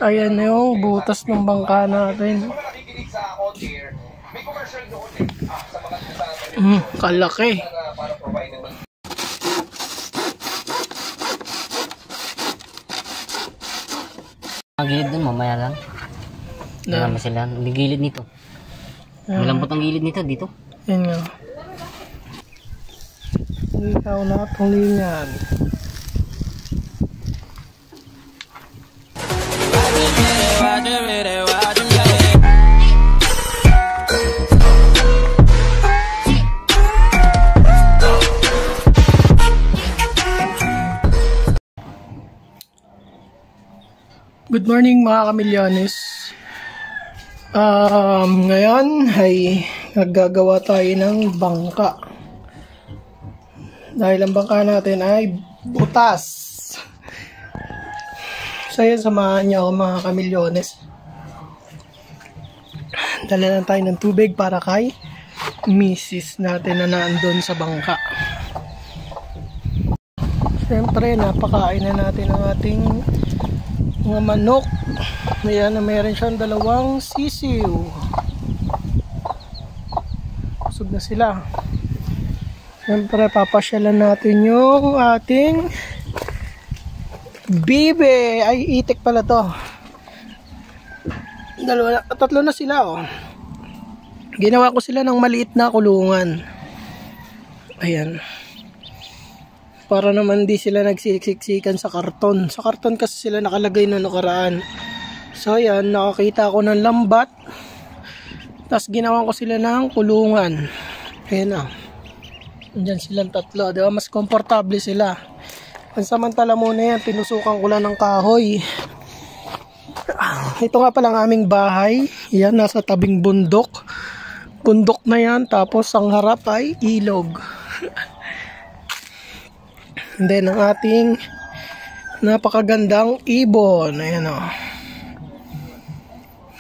Ayan na yung butas ng bangka natin. Kalaki. Ang gilid dun, mamaya lang. Marami sila. Ang gilid nito. Malambot ang gilid nito dito. Yan nga. Ikaw na tulingan. Good morning mga kamilyones. Ngayon ay naggagawa tayo ng bangka. Dahil ang bangka natin ay butas. So yan, samahan niyo ako mga kamilyones. Dala lang tayo ng tubig para kay misis natin na nandun sa bangka. Siyempre napakain na natin ang ating mga manok. Ayan, meron siyang 2 sisiw. Busog na sila. Siyempre papasyalan natin yung ating bibe. Ay, itik pala to. 3 na sila, oh. Ginawa ko sila ng maliit na kulungan. Ayan, para naman di sila nagsisiksikan sa karton. Sa karton kasi sila nakalagay na nakaraan. So ayan, nakakita ako ng lambat. Tapos ginawa ko sila ng kulungan. Ayan na. Diyan silang 3. Diba? Mas komportable sila. Pansamantala muna yan, pinusukan ko lang ng kahoy. Ito nga palang aming bahay. Yan, nasa tabing bundok. Bundok na yan. Tapos ang harap ay ilog. And then ang ating napakagandang ibon. Ayan, o.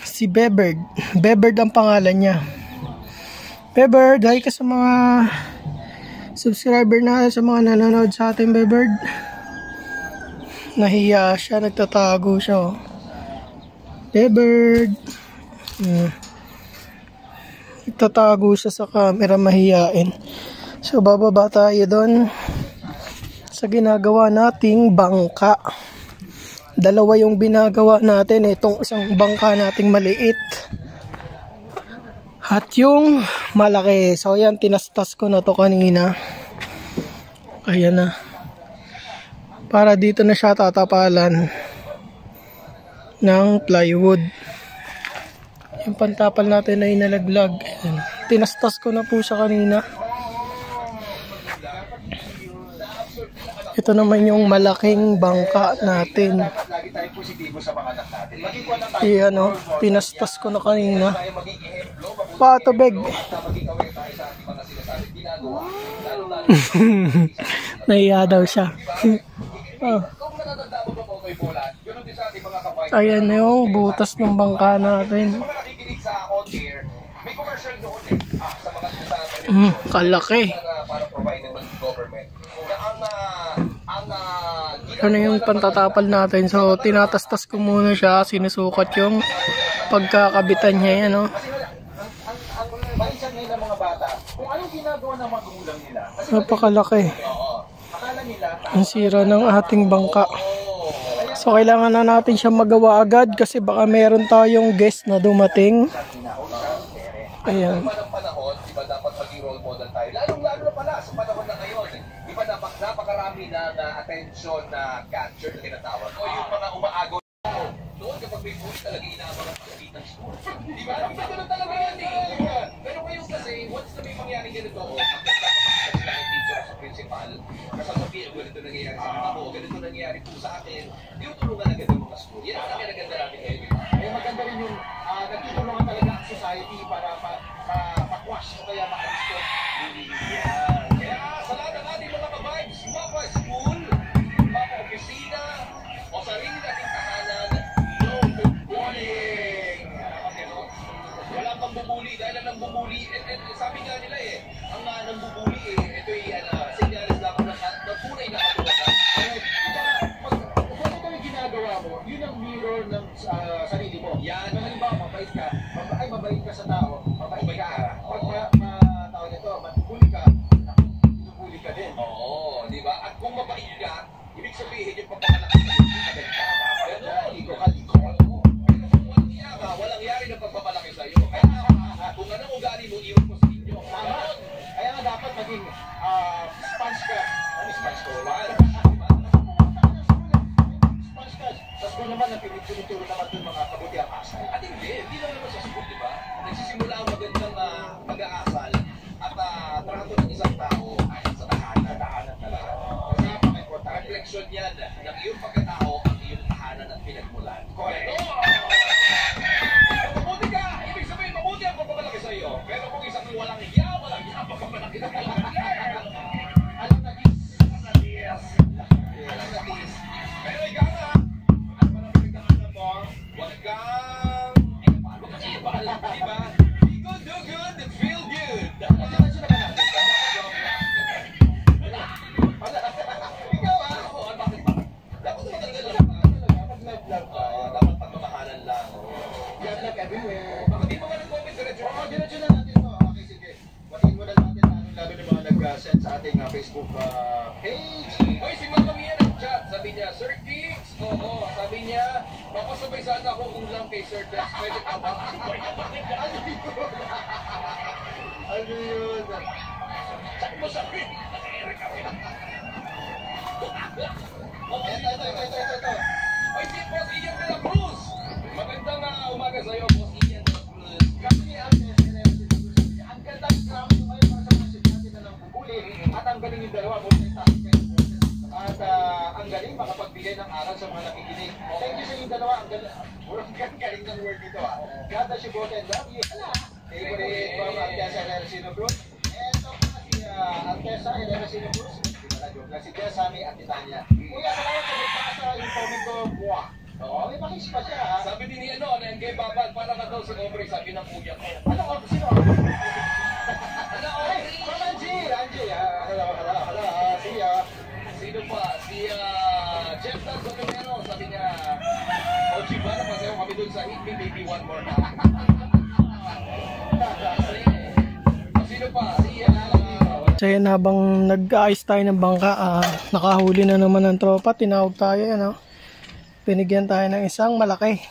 Si Bebird. Bebird ang pangalan niya. Bebird, hi ka sa mga subscriber na, sa mga nanonood sa ating Bebird. Nahiya siya, nagtatago siya, o. Bebird. Nagtatago siya sa camera, mahiyain. So bababa tayo doon sa ginagawa nating bangka. 2 yung binagawa natin. Itong isang bangka nating maliit at yung malaki. So yan, tinastas ko na to kanina. Ayan na. Para dito na siya tatapalan ng plywood. Yung pantapal natin ay nalaglag. Ayan. Tinastas ko na po siya kanina. Ito naman yung malaking bangka natin. Iyan, o, tinastas ko na kanina. Patubig. Nahiya daw siya. Oh. Ayan na yung butas ng bangka natin. Kalaki. Ano yung pantatapal natin. So tinatastas ko muna siya. Sinusukat yung pagkakabitan niya. Yan, o. Napakalaki. Ang sira ng ating bangka. So kailangan na natin siya magawa agad kasi baka meron tayong guest na dumating. Ayan. Lalo-lalo pala sa panahon na ngayon, iba na napakarami na attention na capture na tinatawag. O yung mga umaagaw doon kapag may buhay talaga inaabang ang pagkitang school. Di ba? Ganun talaga yan, eh. Pero ngayon kasi, once na may mangyari ganito, sila yung teacher sa principal, kasasabi, ganito nangyayari sa mga ko, ganito nangyayari po sa akin, yung tulungan agad ng mga school. Yan ang kinaganda natin ngayon. Kaya maganda rin yung nagtutulungan talaga ang society para makwash o kaya maka-restore. Yan. Kaya sa lahat ng ating mga ka-vibes, mapa school, mapa opisina, o sarili nating tahanan, no bullying. Okay, no? Wala pang bubuli dahil ang nambubuli, sabi nga nila ang nambubuli ito ay signalis lang na tunay na katulad. Kung ano yung ginagawa mo, yun ang mirror ng sarili mo. Yan. Kung halimbawa, mabait ka sa tao, mabait ka. Pag tao nito, matubuli ka, matubuli ka din. Oo, di ba? At kung mabait ka, ibig sabihin yung pagkakalaki mo, mabait ka. Ganon. Liko. Pero kung walang yari ng pagpapalaki sa'yo. Kaya kung anong ugali mo, iwan mo sa inyo. Tama. Kaya nga dapat maging sponge ka. Ano smash ko? Diba? Sponge ka. Tapos kung naman, pinituro naman yung mga kabutiang asal. At hindi lang naman sa school, di ba? Nagsisimula ang magandang pag-aasal at trato ng isang tao ayon sa tahanan. Tahanan talaga. Kasi napaka-importante. Refleksyon yan ng iyong pagkatao ang iyong tahanan at pinagmulan. Correct. Kung mabuti ka, ibig sabihin mabuti ang pagpapalaki sa iyo. Pero kung isang walang hiya, pagpapalaki na kayo. Alam na gis. Alam na tis. Pero ikaw nga, ano ba naman pinagdaanan mo? Huwag kang paano kasi ipal, di ba? Be good, do good, and feel good. Ikaw Ako, bakit ba? Dapat matanggal lang. Love. Dapat pagmamahalan lang. Love everywhere. Bakit di mo ka nag-comment diretso? Diretso na natin to. Okay, sige. Batiin mo na natin lalo ng mga nag-send sa ating Facebook page. Hoy, si Mama Mia nag-chat. Sabi niya, Sir Tix, oo, sabi niya, mapasabay sana ako kung lang kay Sir Tix. Pwede ka ba? Ano yun? Sabi mo sabi. Ito. Hoy, si Boss Ian de la Cruz. Magandang umaga sa'yo, Boss Ian de la Cruz. Kasi ang gandang drama nyo kayo para sa mga shit natin na nang bubuli. At ang galing yung dalawa, multitasking kayo. At ang galing makapagbigay ng aral sa mga nakikinig. Thank you sa inyong dalawa. Ang galing ng word dito. God bless you both and love you. Favorite from Altesa Hercino Cruz. And ito pa si Altesa Hercino Cruz. Si Jess, Sammy at Titania. Kuya, salamat sa nagpasa yung comment ko. Buwak. Oo, may pakis pa siya ha. Sabi din ni MK Babag, para ka daw si Aubrey, sabi ng kuya ko. Ano ko? Sino? Ano, Ay, Aubrey? from Angie. Hello. See ya. Sino pa? Si Jeff Tanzonero, sabi niya, Ochi ba, napasayo kami dun sa Hit Me Baby One More Time. Sino pa? Si So yan, habang nag-aayos tayo ng bangka, nakahuli na naman ng tropa, tinawag tayo, ano, binigyan tayo ng isang malaki.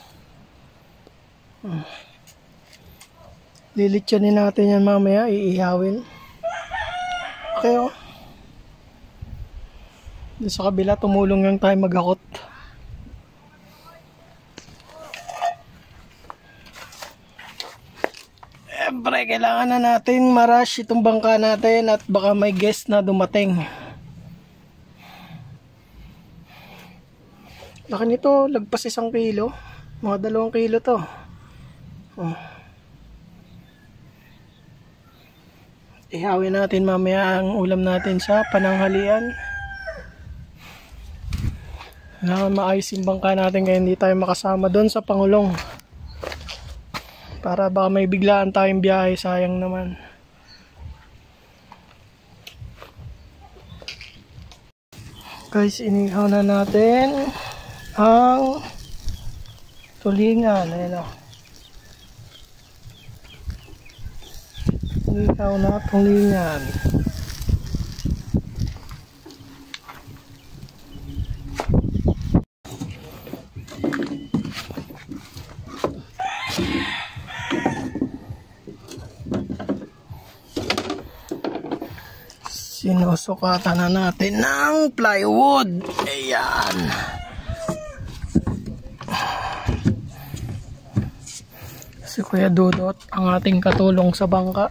Lilitsanin natin yan mamaya, iihawin. Okay, oh. Doon sa kabila, tumulong lang tayo maghakot. Siyempre, kailangan na natin ma-rush itong bangka natin at baka may guest na dumating. Laki nito, lagpas 1 kilo. Mga 2 kilo to. Oh. Ihawin natin mamaya ang ulam natin sa pananghalian. Na maayos yung bangka natin kaya hindi tayo makasama doon sa Pangulong. Para baka may biglaan tayong biyahe, sayang naman. Guys, inihaw na natin ang tulingan. Ayan o. Inihaw na tulingan. Sinusukatan na natin ng plywood. Ayan. Si Kuya Dudot, ang ating katulong sa bangka.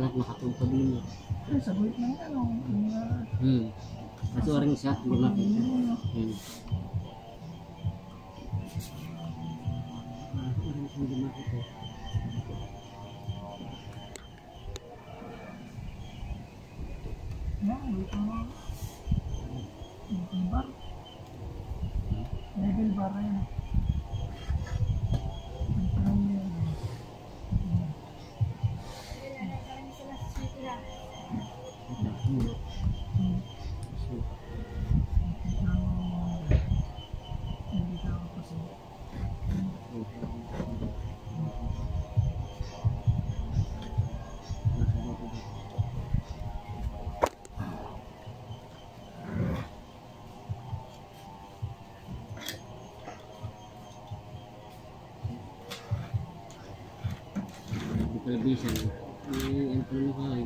lahat nakatupa din eh. Ay, sagot lang yan, oh. Kaso rin siya, hindi makita. Hindi makita. Level bar na yan. Television. Ano pa naman kayo?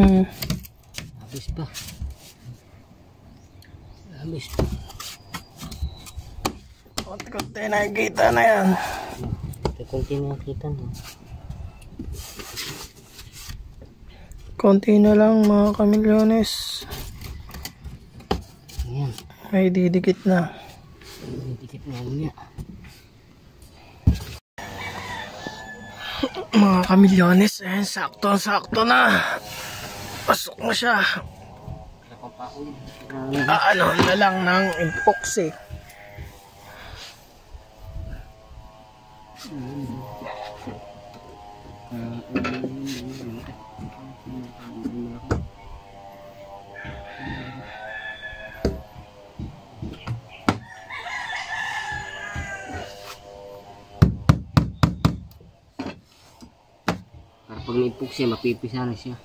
Habis pa. Habis pa. Konti-konti nakikita na yan. Konti nakikita na. Konti na lang mga kamilyones. Ayan. May didikit na. Didikit na niya. Mga kamilyones, ayan, sakto na. Pasok na siya. Ano na lang ng epoxy. Para pag na-epoxy, mapipisa na siya.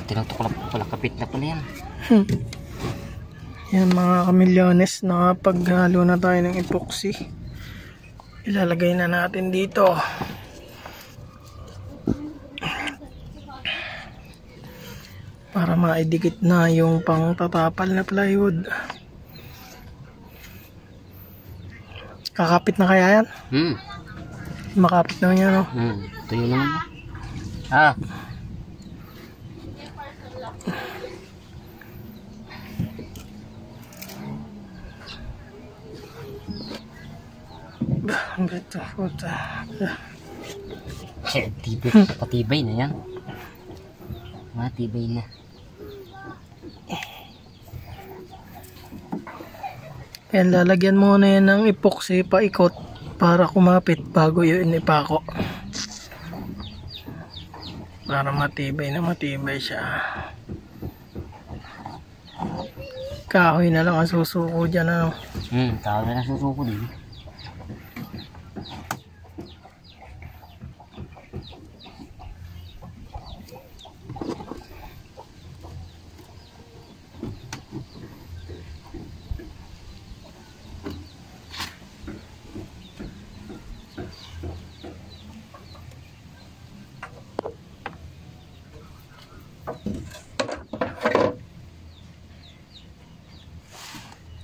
Tinutuklap pala, kapit na pala yan. Yan mga kamilyones, nakapaghalo na tayo ng epoxy. Ilalagay na natin dito. Para maidikit na yung pang tatapal na plywood. Kakapit na kaya yan? Makapit naman yan, no? Ito yun naman. Ah! Beto, puta. Patibay na yan. Matibay na. Yan, lalagyan muna yan ng epoxy paikot para kumapit bago yun ipako. Para matibay na matibay siya. Kahoy na lang ang susuko dyan, ano? Kahoy na susuko din.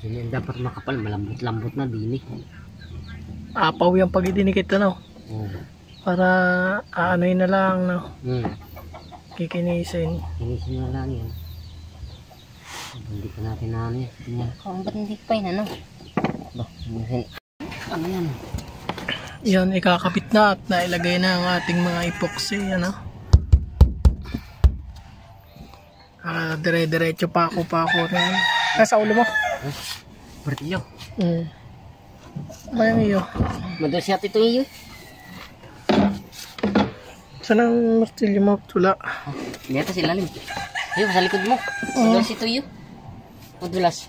Yan dapat makapal, malambot-lambot na din eh. Apaw yung pag idinikit, ano? Para aanoy na lang, no? Kikinisin. Kinisin na lang yan. Hindi pa natin na ano yan. Tingnan ko, ba't hindi pa yun ano? Ba, ano yan? Yan, ikakapit na at nailagay na ang ating mga epoxy, ano? Dire-diretso pa ako rin. Nasa ulo mo? Martilyo. Ba yung iyo? Madosyat ito iyo. Saan ang martilyo mo? Tula. Dito sa ilalim. Ayun, sa likod mo. Madulas ito iyo. Madulas.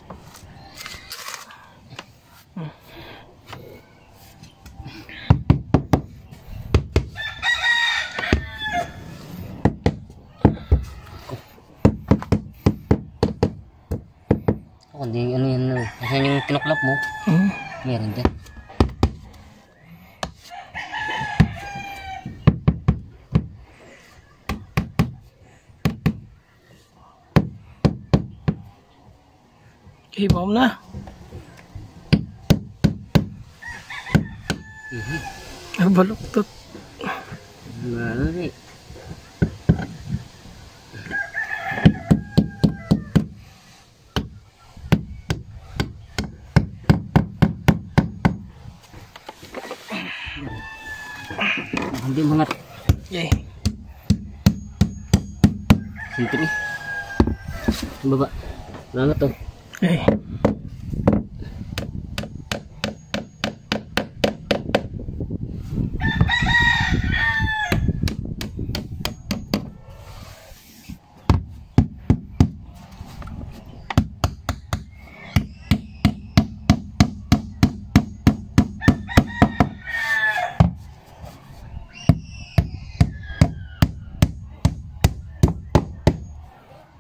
Hindi ano yan. Kasi yung tinuklap mo. Meron dyan. Okay, bom na. Baluktot. Ano rin. Hindi mangat. Okay. Sinto ni. Baba. Langat to. Okay.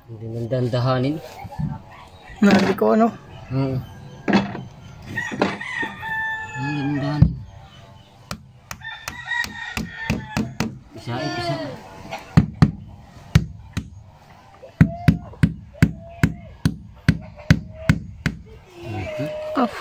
Hindi nang dandahanin. Nali ko ano? Oo. Hindi nang dandahanin. Isa. Off.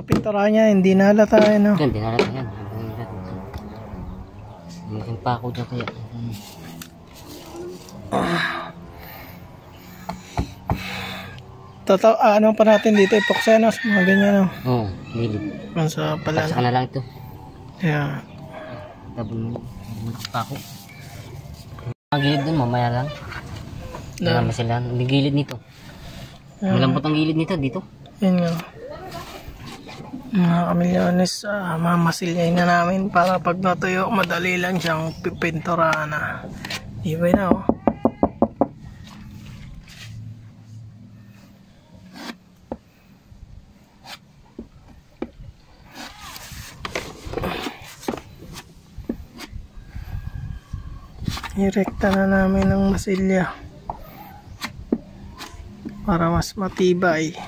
Pinturahan niya, hindi nahalata no? Hindi nalata yan. May pako dyan kaya. Ano pa natin dito, epoxenos, mga ganyan no? Oo, lilid. Sa pala. Saka na lang ito. Yeah. Tabon mo. Pako. Ang gilid dun, mamaya lang. Marami sila. Ang gilid nito. Malambot ang gilid nito dito. Yun nga. Mga kamilyones, mamasilyain na namin para pag natuyo, madali lang siyang pipinturahan na. Ibay na oh. Irekta na namin ang masilya para mas matibay.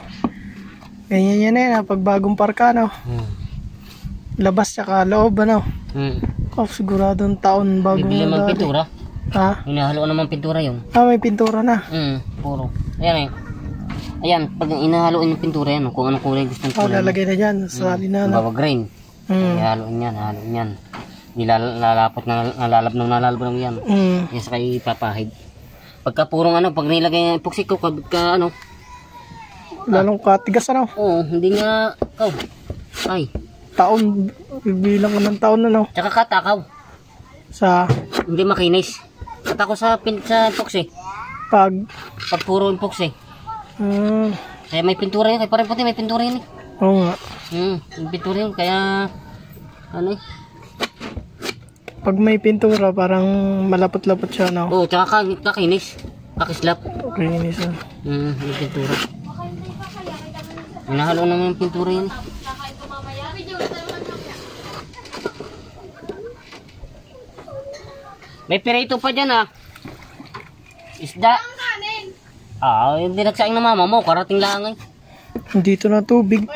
Ganyan yan pag bagong parka no. Labas tsaka loob ano. Siguradong taon bago bibili mang pintura. Ha? Inahalo naman pintura yun. May pintura na. Puro. Ayan Ayan, pag inahaloin yung pintura yan, kung anong kulay gusto ng kulay. Lalagay na dyan sa halina na. Bawa green. Ihaloin yan. Nilalapot na nalalab yan. Yan sa kayo ipapahid. Pagka purong pag nilagay yung epoxy ko, lalong katigas ano? Oo, hindi nga ay. Taon, bibilang ka ng taon ano? Tsaka katakaw. Sa? Hindi makinis. Katakaw sa epoxy. Pag puro epoxy. Kaya may pintura yun, kaya parang puti may pintura yun Oo nga. May pintura yun, kaya pag may pintura, parang malapot-lapot siya no? Oo, tsaka kakinis. Kakislap. Kakinis may pintura. Inahalo naman yung pintura yun. May pirito pa dyan ah. Isda. Hindi nagsaing na mama mo. Karating lang eh. Dito na tubig.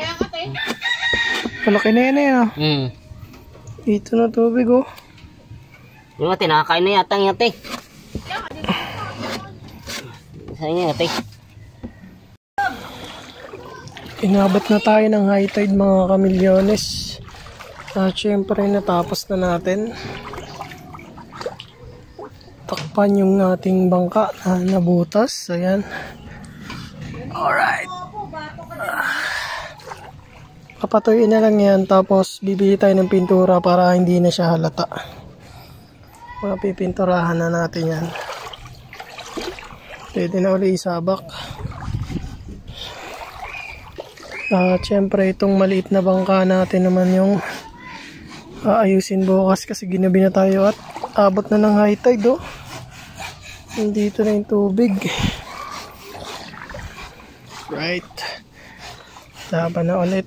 Palaki na yan eh. Dito na tubig oh. Yung ate, nakakain na yata yung ate. Saan yung ate? Inabot na tayo ng high tide mga kamilyones. At syempre natapos na natin. Takpan yung ating bangka na nabutas. Ayan. Alright. Papatuyin na lang yan. Tapos bibili tayo ng pintura para hindi na siya halata. Mapipinturahan na natin yan. Pwede na uli isabak. At syempre itong maliit na bangka natin naman yung aayusin bukas kasi ginabi na tayo at abot na ng high tide oh. Nandito na yung tubig. Right. Laban na ulit.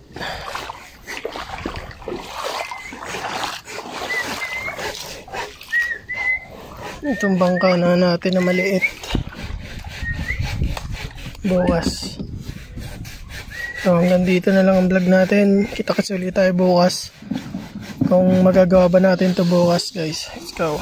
Itong bangka na natin na maliit. Bukas. So hanggang dito na lang ang vlog natin. Kita kasi ulit tayo bukas. Kung magagawa ba natin to bukas guys. Let's go.